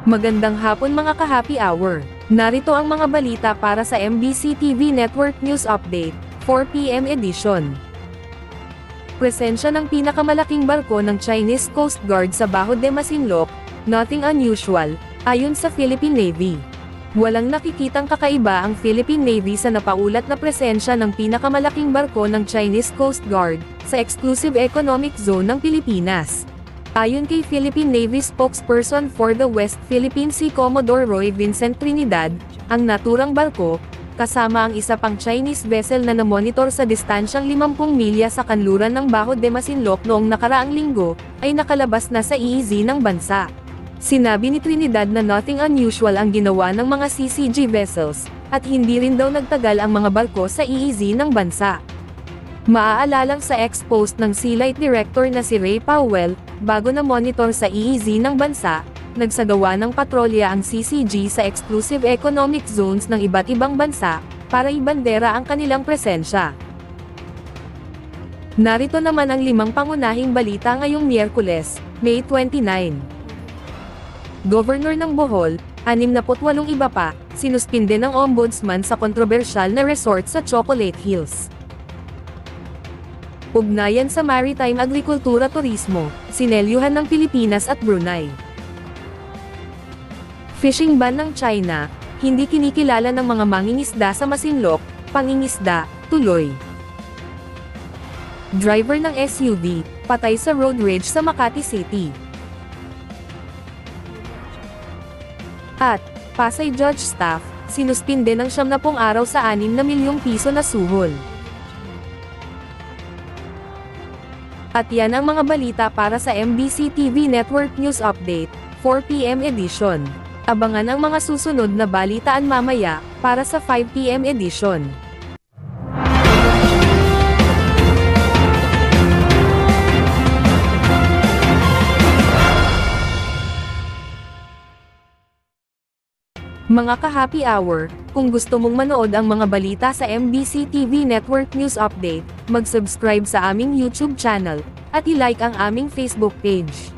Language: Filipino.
Magandang hapon mga ka-happy hour. Narito ang mga balita para sa MBC TV Network News Update, 4 PM edition. Presensya ng pinakamalaking barko ng Chinese Coast Guard sa Baho de Masinloc, nothing unusual, ayon sa Philippine Navy. Walang nakikitang kakaiba ang Philippine Navy sa napaulat na presensya ng pinakamalaking barko ng Chinese Coast Guard sa Exclusive Economic Zone ng Pilipinas. Ayon kay Philippine Navy spokesperson for the West Philippine Sea Commodore Roy Vincent Trinidad, ang naturang barko, kasama ang isa pang Chinese vessel na namonitor sa distansyang 50 milya sa kanluran ng Baho de Masinloc noong nakaraang linggo, ay nakalabas na sa EEZ ng bansa. Sinabi ni Trinidad na nothing unusual ang ginawa ng mga CCG vessels, at hindi rin daw nagtagal ang mga barko sa EEZ ng bansa. Maaalalang sa ex-post ng Sealight Director na si Ray Powell, bago na monitor sa EEZ ng bansa, nagsagawa ng patrolya ang CCG sa Exclusive Economic Zones ng iba't ibang bansa, para ibandera ang kanilang presensya. Narito naman ang 5 pangunahing balita ngayong Miyerkules, May 29. Governor ng Bohol, 68 iba pa, sinuspinde ng Ombudsman sa kontrobersyal na resort sa Chocolate Hills. Ugnayan sa Maritime Agrikultura Turismo, sinelyuhan ng Pilipinas at Brunei. Fishing ban ng China, hindi kinikilala ng mga mangingisda sa Masinloc, pangingisda, tuloy. Driver ng SUV, patay sa road rage sa Makati City. At, Pasay Judge Staff, sinuspinde ng 70 araw sa 6 na milyong piso na suhol. At yan ang mga balita para sa MBC TV Network News Update, 4 PM edition. Abangan ang mga susunod na balitaan mamaya, para sa 5 PM edition. Mga ka-happy hour, kung gusto mong manood ang mga balita sa MBC TV Network News Update, mag-subscribe sa aming YouTube channel, at i-like ang aming Facebook page.